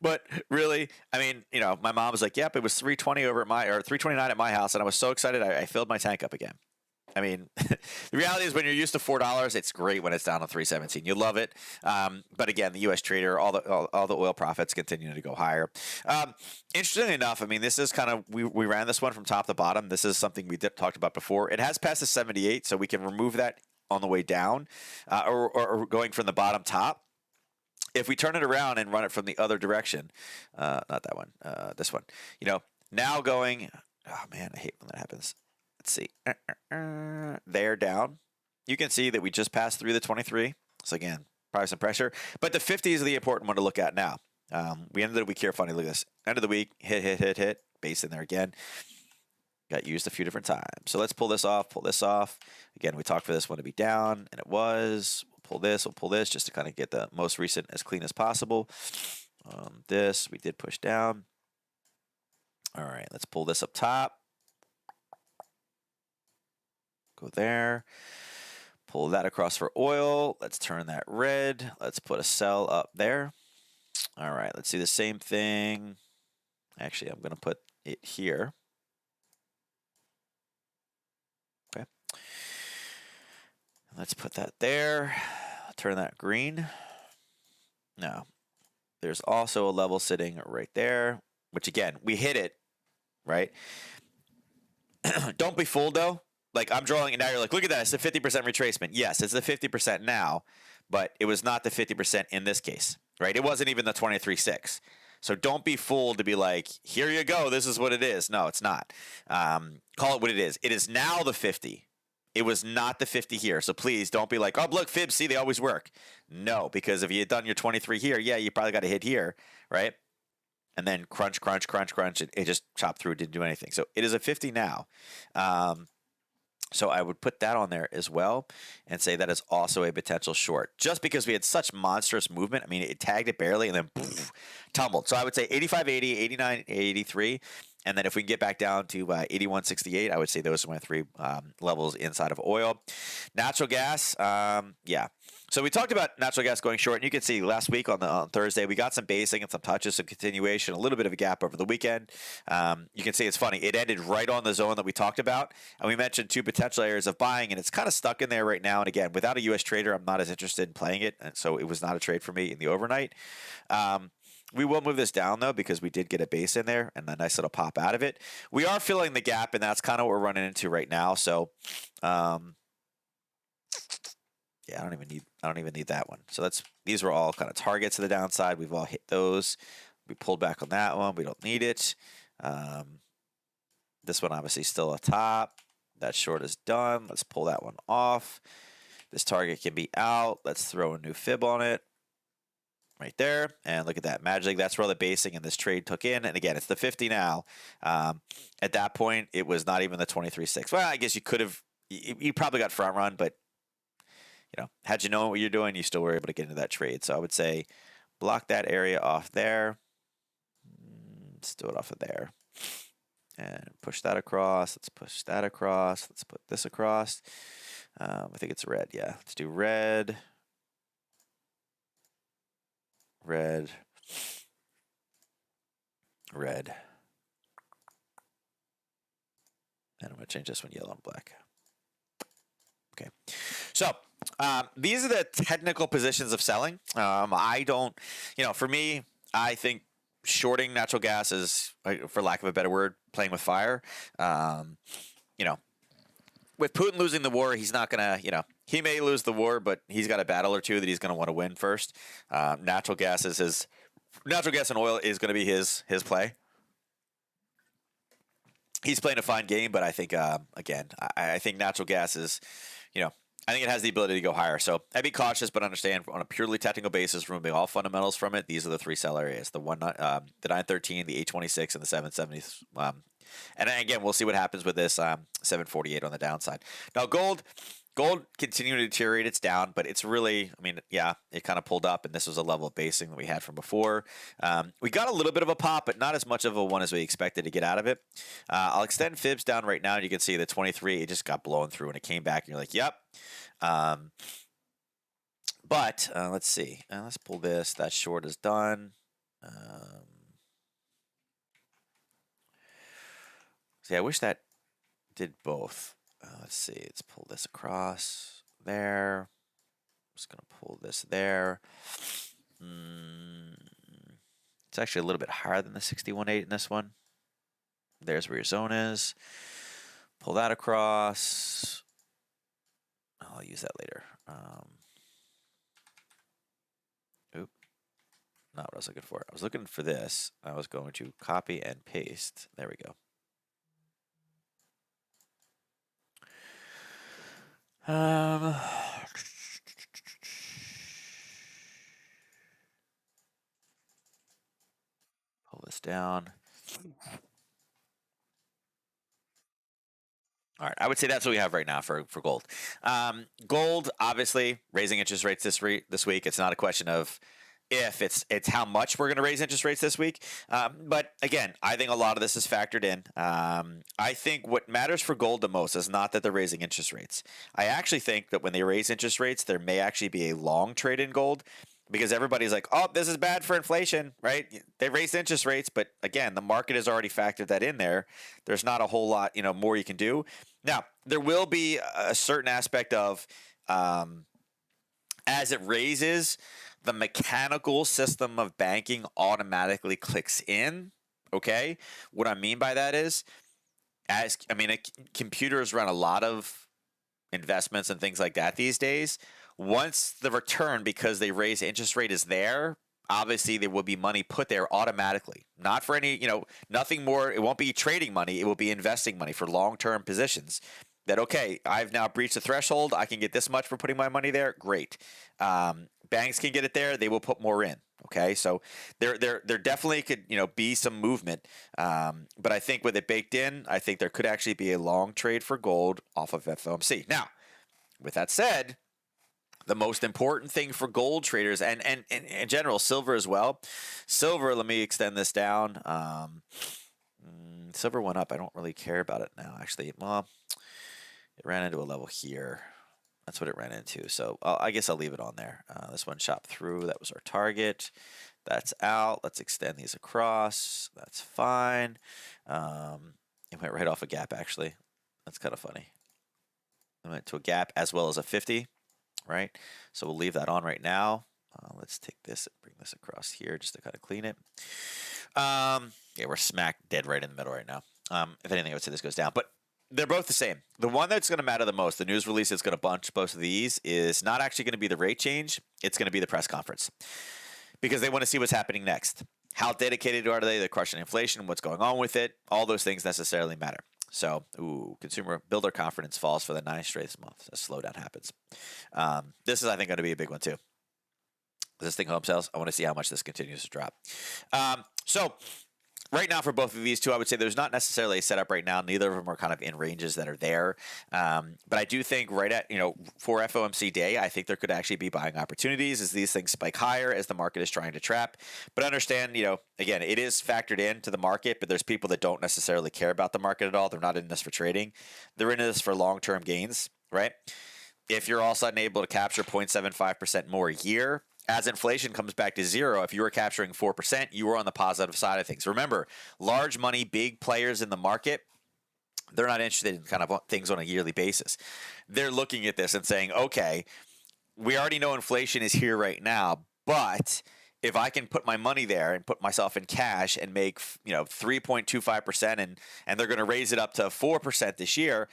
But really, my mom was like, yep, it was $3.20 $3.29 at my house, and I was so excited I filled my tank up again. The reality is when you're used to $4, it's great when it's down to $3.17. You love it. But again, the U.S. trader, all the oil profits continue to go higher. Interestingly enough, this is kind of, we ran this one from top to bottom. This is something we talked about before. It has passed the 78, so we can remove that on the way down or going from the bottom top. If we turn it around and run it from the other direction, not that one, this one, now going, oh man, I hate when that happens. Let's see. They're down. You can see that we just passed through the 23. So again, probably some pressure. But the 50 is the important one to look at now. We ended the week here funny. Look at this. End of the week, hit. Base in there again. Got used a few different times. So let's pull this off. Again, we talked for this one to be down, and it was. We'll pull this just to kind of get the most recent as clean as possible. This, we did push down. All right, let's pull this up top. Go there. Pull that across for oil. Let's turn that red. Let's put a sell up there. All right, let's do the same thing. Actually, I'm going to put it here. Okay. Let's put that there. Turn that green. Now, there's also a level sitting right there, which again, we hit it, right? Don't be fooled though. Like I'm drawing it now, you're like, look at that, it's the 50% retracement. Yes, it's the 50% now, but it was not the 50% in this case, right? It wasn't even the 23.6. So don't be fooled to be like, here you go, this is what it is. No, it's not. Call it what it is. It is now the 50. It was not the 50 here. So please don't be like, oh, look, fibs, see, they always work. No, because if you had done your 23 here, yeah, you probably got to hit here, right? And then crunch, crunch, crunch, crunch. It just chopped through, didn't do anything. So it is a 50 now. So I would put that on there as well and say that is also a potential short. Just because we had such monstrous movement. I mean, it tagged it barely and then poof, tumbled. So I would say 85.80, 89.83. And then if we can get back down to 81.68, I would say those are my three levels inside of oil. Natural gas, yeah. So we talked about natural gas going short, and you can see last week on Thursday, we got some basing and some touches, some continuation, a little bit of a gap over the weekend. You can see it's funny. It ended right on the zone that we talked about, and we mentioned two potential areas of buying, and it's kind of stuck in there right now. And again, without a U.S. trader, I'm not as interested in playing it, and so it was not a trade for me in the overnight. We will move this down, though, because we did get a base in there and a nice little pop out of it. We are filling the gap, and that's kind of what we're running into right now. So, yeah, I don't even need that one. So these were all kind of targets to the downside. We've all hit those. We pulled back on that one. We don't need it. This one obviously still a top. That short is done. Let's pull that one off. This target can be out. Let's throw a new fib on it. Right there, and look at that magic. That's where the basing and this trade took in. And again, it's the 50 now. At that point, it was not even the 23.6. Well, I guess you could have. You probably got front run, but had you known what you're doing, you still were able to get into that trade. So I would say block that area off there. Let's do it off of there, and push that across. Let's push that across. Let's put this across. I think it's red. Yeah, let's do red. Red, red, and I'm going to change this one yellow and black. Okay, so these are the technical positions of selling. I don't, for me, I think shorting natural gas is, for lack of a better word, playing with fire. With Putin losing the war, he's not going to, he may lose the war, but he's got a battle or two that he's going to want to win first. Natural gas and oil is going to be his play. He's playing a fine game, but I think, again, I think natural gas is, I think it has the ability to go higher. So I'd be cautious, but understand on a purely technical basis, removing all fundamentals from it, these are the three sell areas: the 913, the 826, and the 770. And again, we'll see what happens with this 748 on the downside. Now, gold continuing to deteriorate. It's down, but it's really, it kind of pulled up, and this was a level of basing that we had from before. We got a little bit of a pop, but not as much of a one as we expected to get out of it. I'll extend fibs down right now, and you can see the 23, it just got blown through, and it came back, and you're like, yep. But let's see. Let's pull this. That short is done. See, I wish that did both. Let's see. Let's pull this across there. I'm just going to pull this there. It's actually a little bit higher than the 61.8 in this one. There's where your zone is. Pull that across. I'll use that later. Not what I was looking for. I was looking for this. I was going to copy and paste. There we go. Pull this down. All right, I would say that's what we have right now for gold. Gold, obviously, raising interest rates this week. It's not a question of if, it's how much we're going to raise interest rates this week. But again, I think a lot of this is factored in. I think what matters for gold the most is not that they're raising interest rates. I actually think that when they raise interest rates, there may actually be a long trade in gold, because everybody's like, oh, this is bad for inflation, right? They raised interest rates, but again, the market has already factored that in there. There's not a whole lot, more you can do. Now, there will be a certain aspect of, as it raises, the mechanical system of banking automatically clicks in, okay? What I mean by that is, computers run a lot of investments and things like that these days. Once the return, because they raise interest rate, is there, obviously there will be money put there automatically, not for any, nothing more. It won't be trading money. It will be investing money for long-term positions. That, okay, I've now breached the threshold. I can get this much for putting my money there. Great. Banks can get it there. They will put more in. Okay, so there definitely could be some movement, but I think with it baked in, I think there could actually be a long trade for gold off of FOMC. Now, with that said, the most important thing for gold traders and in general, silver as well. Silver, let me extend this down. Silver went up. I don't really care about it now, actually. Well, it ran into a level here. That's what it ran into. So I guess I'll leave it on there. This one shot through. That was our target. That's out. Let's extend these across. That's fine. It went right off a gap, actually. That's kind of funny. It went to a gap as well as a 50, right? So we'll leave that on right now. Let's take this and bring this across here just to kind of clean it. Yeah, we're smack dead right in the middle right now. If anything, I would say this goes down. But they're both the same. The one that's going to matter the most, the news release that's going to bunch both of these, is not actually going to be the rate change. It's going to be the press conference, because they want to see what's happening next. How dedicated are they? They're crushing inflation. What's going on with it? All those things necessarily matter. So, consumer builder confidence falls for the 9th straight month. A slowdown happens. This is, I think, going to be a big one too. Existing home sales. I want to see how much this continues to drop. So, right now, for both of these two, I would say there's not necessarily a setup right now. Neither of them are kind of in ranges that are there. But I do think right at, for FOMC day, I think there could actually be buying opportunities as these things spike higher as the market is trying to trap. But understand, again, it is factored into the market, but there's people that don't necessarily care about the market at all. They're not in this for trading. They're in this for long-term gains, right? If you're all of a sudden able to capture 0.75% more a year, as inflation comes back to zero, if you were capturing 4%, you were on the positive side of things. Remember, large money, big players in the market, they're not interested in kind of things on a yearly basis. They're looking at this and saying, okay, we already know inflation is here right now, but if I can put my money there and put myself in cash and make 3.25% and they're going to raise it up to 4% this year,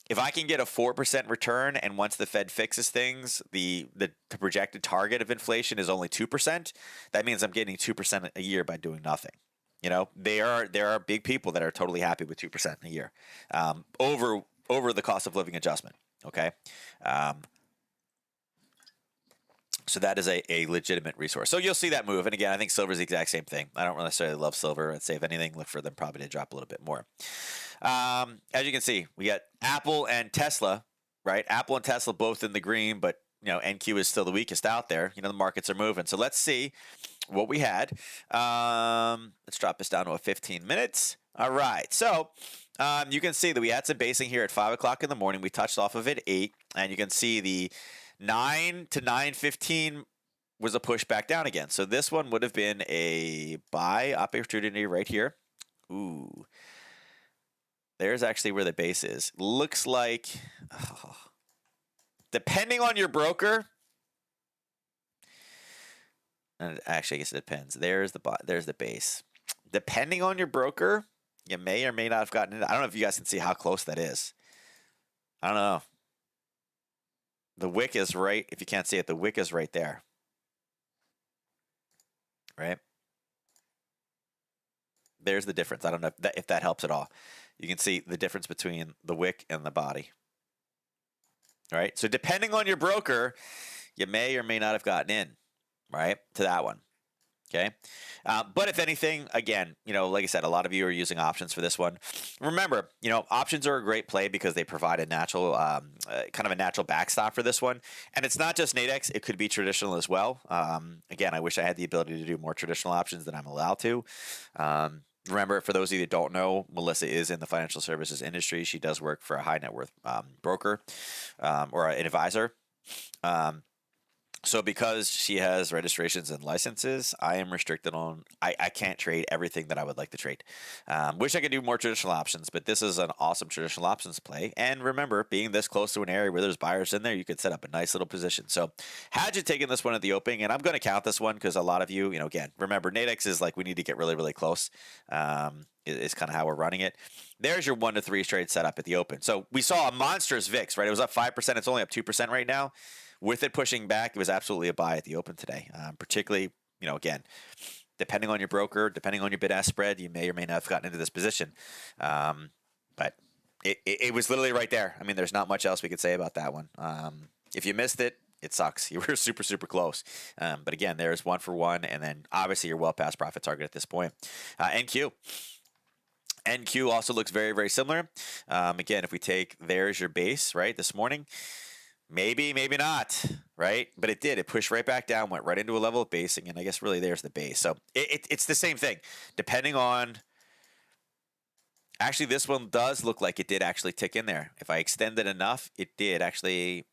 if I can get a 4% return, and once the Fed fixes things, the projected target of inflation is only 2%, that means I'm getting 2% a year by doing nothing. There are big people that are totally happy with 2% a year over the cost of living adjustment. Okay. So that is a legitimate resource. So you'll see that move. And again, I think silver is the exact same thing. I don't necessarily love silver. I'd say if anything, look for them probably to drop a little bit more. As you can see, we got Apple and Tesla, right? Apple and Tesla both in the green, but NQ is still the weakest out there. The markets are moving. So let's see what we had. Let's drop this down to 15 minutes. All right. So you can see that we had some basing here at 5 o'clock in the morning. We touched off of it at 8, and you can see the 9 to 9:15 was a push back down again. So this one would have been a buy opportunity right here. Ooh. There's actually where the base is. Looks like, depending on your broker, and actually I guess it depends. There's the base. Depending on your broker, you may or may not have gotten it. I don't know if you guys can see how close that is. I don't know. The wick is right. If you can't see it, the wick is right there. Right? There's the difference. I don't know if that helps at all. You can see the difference between the wick and the body. All right? So depending on your broker, you may or may not have gotten in, right, to that one. Okay? But if anything, again, like I said, a lot of you are using options for this one. Remember, options are a great play because they provide a natural, kind of a natural backstop for this one. And it's not just Nadex. It could be traditional as well. Again, I wish I had the ability to do more traditional options than I'm allowed to. Remember, for those of you that don't know, Melissa is in the financial services industry. She does work for a high net worth broker or an advisor. So because she has registrations and licenses, I am restricted on, I can't trade everything that I would like to trade. Wish I could do more traditional options, but this is an awesome traditional options play. And remember, being this close to an area where there's buyers in there, you could set up a nice little position. So had you taken this one at the opening, and I'm going to count this one because a lot of you, again, remember, Nadex is like we need to get really, really close. Is kind of how we're running it. There's your 1 to 3 trade setup at the open. So we saw a monstrous VIX, right? It was up 5%. It's only up 2% right now. With it pushing back, it was absolutely a buy at the open today, particularly again, depending on your broker, depending on your bid-ask spread, you may or may not have gotten into this position. But it was literally right there. I mean, there's not much else we could say about that one. If you missed it, it sucks. You were super, super close. But again, there's 1 for 1, and then obviously you're well past profit target at this point. NQ. NQ also looks very, very similar. Again, if we take, there's your base, right, this morning. Maybe, maybe not, right? But it did. It pushed right back down, went right into a level of basing, and I guess really there's the base. So it's the same thing. Depending on... Actually, this one does look like it did actually tick in there. If I extend it enough, it did actually...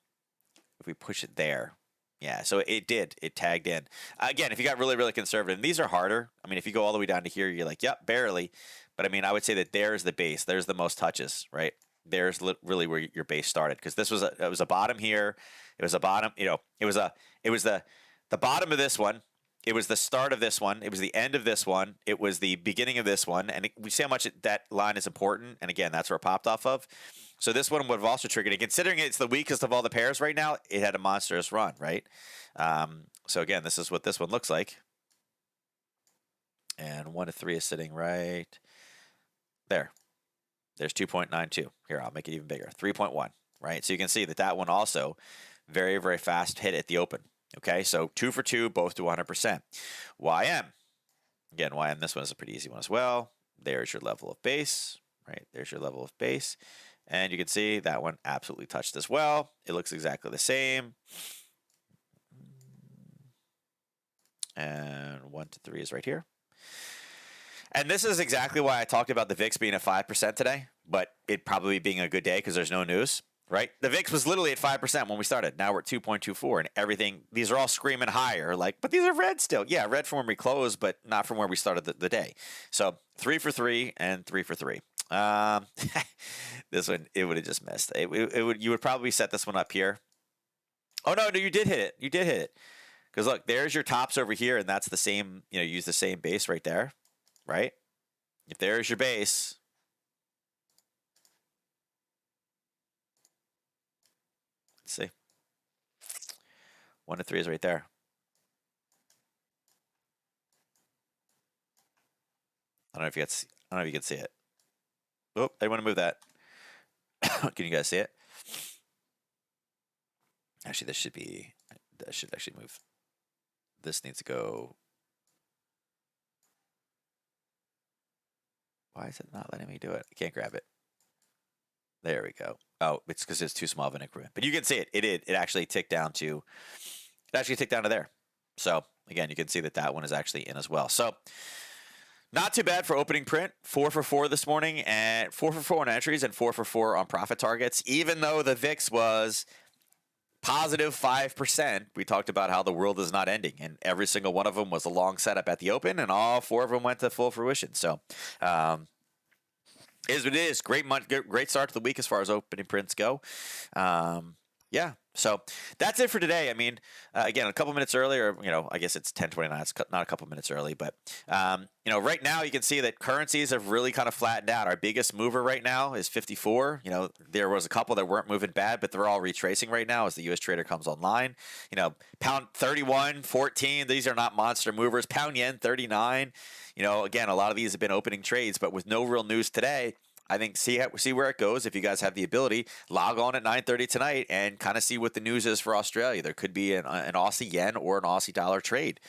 If we push it there... Yeah, so it did. It tagged in. Again, if you got really, really conservative, and these are harder. I mean, if you go all the way down to here, you're like, yep, barely. But I mean, I would say that there's the base. There's the most touches, right? There's really where your base started, because this was a bottom here. It was a bottom, it was the bottom of this one. It was the start of this one. It was the end of this one. It was the beginning of this one. And we see how much that line is important. And again, that's where it popped off of. So this one would have also triggered it. Considering it's the weakest of all the pairs right now, it had a monstrous run, right? So again, this is what this one looks like. And 1 to 3 is sitting right there. There's 2.92. Here, I'll make it even bigger. 3.1, right? So you can see that one also very, very fast hit at the open. Okay, so 2 for 2, both to 100%. YM. Again, YM, this one is a pretty easy one as well. There's your level of base, right? There's your level of base. And you can see that one absolutely touched as well. It looks exactly the same. And 1 to 3 is right here. And this is exactly why I talked about the VIX being at 5% today, but it probably being a good day because there's no news, right? The VIX was literally at 5% when we started. Now we're at 2.24, and everything, these are all screaming higher, like, but these are red still. Yeah, red from when we closed, but not from where we started the day. So 3 for 3 and 3 for 3. This one, it would have just missed. You would probably set this one up here. Oh, no, you did hit it. You did hit it. Because look, there's your tops over here, and that's the same, use the same base right there. Right? If there's your base, let's see. 1 to 3 is right there. I don't know if you can see it. Oh, I want to move that. Can you guys see it? Actually, that should actually move. This needs to go. Why is it not letting me do it? I can't grab it. There we go. Oh, it's because it's too small of an increment. But you can see it. It actually ticked down to. It actually ticked down to there. So again, you can see that one is actually in as well. So not too bad for opening print. 4 for 4 this morning, and 4 for 4 on entries and 4 for 4 on profit targets. Even though the VIX was positive 5%, we talked about how the world is not ending, and every single one of them was a long setup at the open, and all 4 of them went to full fruition. So, is what it is. Great start to the week as far as opening prints go. Yeah, so that's it for today. I mean, again, a couple minutes earlier, I guess it's 10:29. It's not a couple minutes early, but right now you can see that currencies have really kind of flattened out. Our biggest mover right now is 54. There was a couple that weren't moving bad, but they're all retracing right now as the U.S. trader comes online. Pound 31, 14. These are not monster movers. Pound yen 39. Again, a lot of these have been opening trades, but with no real news today. I think see where it goes. If you guys have the ability, log on at 9:30 tonight and kind of see what the news is for Australia. There could be an Aussie yen or an Aussie dollar trade.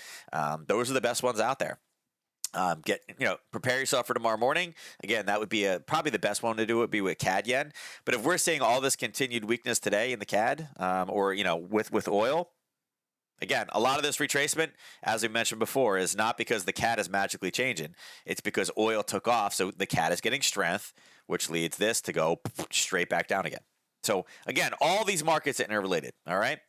Those are the best ones out there. Prepare yourself for tomorrow morning. Again, that would be probably the best one to do would be with CAD yen. But if we're seeing all this continued weakness today in the CAD, or with oil. Again, a lot of this retracement, as we mentioned before, is not because the CAD is magically changing. It's because oil took off, so the CAD is getting strength, which leads this to go straight back down again. So, again, all these markets are interrelated, all right?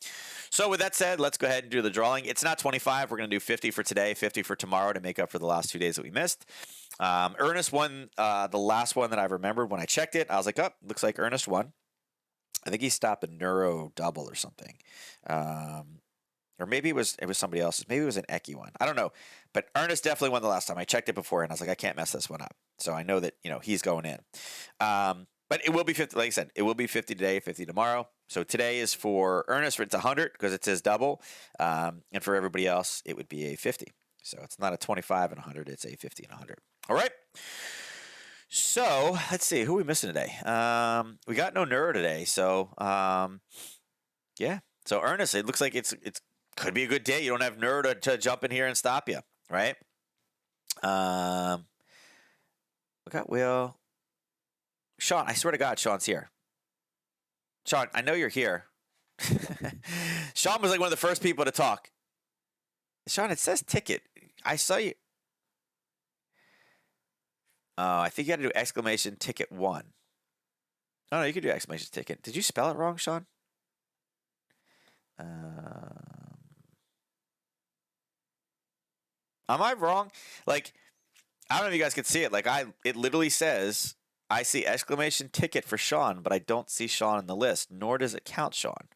So, with that said, let's go ahead and do the drawing. It's not 25. We're going to do 50 for today, 50 for tomorrow to make up for the last 2 days that we missed. Ernest won the last one that I remembered when I checked it. I was like, oh, looks like Ernest won. I think he stopped a Neuro double or something. Or maybe it was somebody else's. Maybe it was an Eki one. I don't know. But Ernest definitely won the last time. I checked it before, and I was like, I can't mess this one up. So I know that, he's going in. But it will be 50. Like I said, it will be 50 today, 50 tomorrow. So today is for Ernest, it's 100 because it says double. And for everybody else, it would be a 50. So it's not a 25 and 100. It's a 50 and 100. All right. So let's see. Who are we missing today? We got no neuro today. So yeah. So Ernest, it looks like it's could be a good day. You don't have neuro to jump in here and stop you, right? We got Will. Sean, I swear to God, Sean's here. Sean, I know you're here. Sean was like one of the first people to talk. Sean, it says ticket. I saw you. Oh, I think you got to do exclamation ticket 1. Oh, no, you could do exclamation ticket. Did you spell it wrong, Sean? Am I wrong? Like, I don't know if you guys can see it. Like, it literally says, I see exclamation ticket for Sean, but I don't see Sean on the list, nor does it count Sean.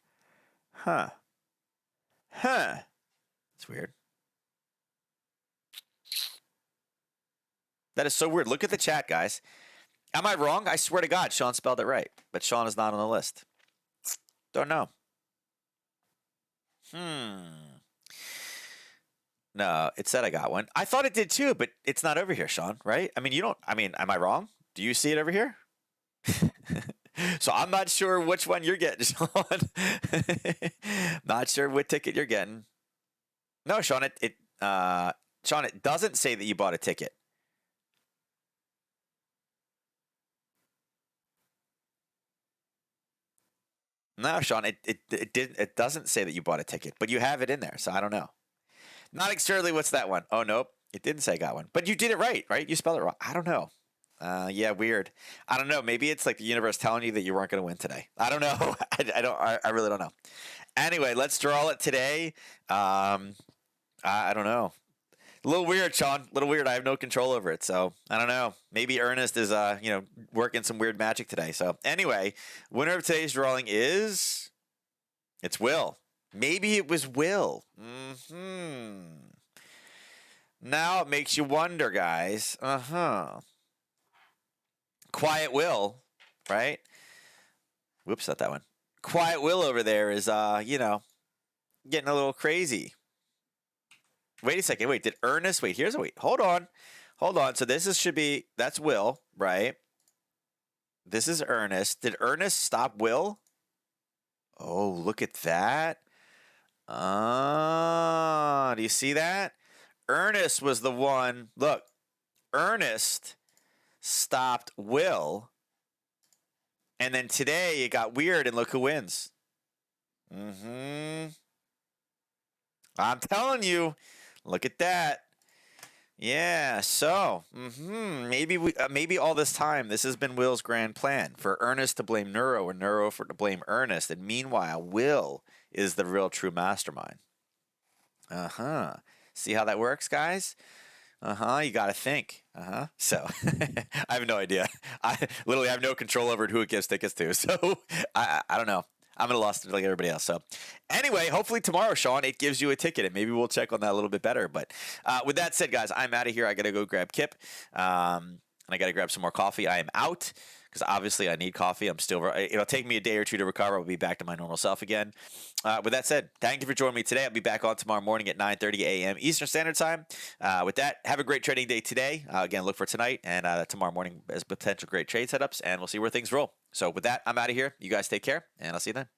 Huh. It's weird. That is so weird. Look at the chat, guys. Am I wrong? I swear to God, Sean spelled it right, but Sean is not on the list. Don't know. No, it said I got one. I thought it did too, but it's not over here, Sean, right? I mean, you don't, I mean, am I wrong? Do you see it over here? So I'm not sure which one you're getting, Sean. Not sure what ticket you're getting. No, Sean, Sean, it doesn't say that you bought a ticket. No, Sean, it doesn't say that you bought a ticket, but you have it in there, so I don't know. Not externally, what's that one? Oh, nope. It didn't say I got one. But you did it right? You spelled it wrong. I don't know. Yeah, weird. I don't know. Maybe it's like the universe telling you that you weren't going to win today. I don't know. I really don't know. Anyway, let's draw it today. I don't know. A little weird, Sean. A little weird. I have no control over it. So I don't know. Maybe Ernest is, working some weird magic today. So anyway, winner of today's drawing is, it's Will. Maybe it was Will. Now it makes you wonder, guys. Quiet Will, right? Whoops, not that one. Quiet Will over there is, getting a little crazy. Wait a second. Wait, did Ernest? Wait, hold on. So that's Will, right? This is Ernest. Did Ernest stop Will? Oh, look at that. Do you see that? Ernest was the one. Look, Ernest stopped Will. And then today it got weird, and look who wins. I'm telling you. Look at that. Yeah, so maybe all this time this has been Will's grand plan for Ernest to blame Neuro and Neuro to blame Ernest, and meanwhile Will is the real true mastermind. See how that works, guys? You got to think. So I have no idea. I literally have no control over who it gives tickets to. So I don't know. I'm going to lost it like everybody else. So anyway, hopefully tomorrow, Sean, it gives you a ticket, and maybe we'll check on that a little bit better. But with that said, guys, I'm out of here. I got to go grab Kip, and I got to grab some more coffee. I am out because obviously I need coffee. It'll take me a day or two to recover. I'll be back to my normal self again. With that said, thank you for joining me today. I'll be back on tomorrow morning at 9:30 a.m. Eastern Standard Time. With that, have a great trading day today. Again, look for tonight and tomorrow morning as potential great trade setups, and we'll see where things roll. So with that, I'm out of here. You guys take care, and I'll see you then.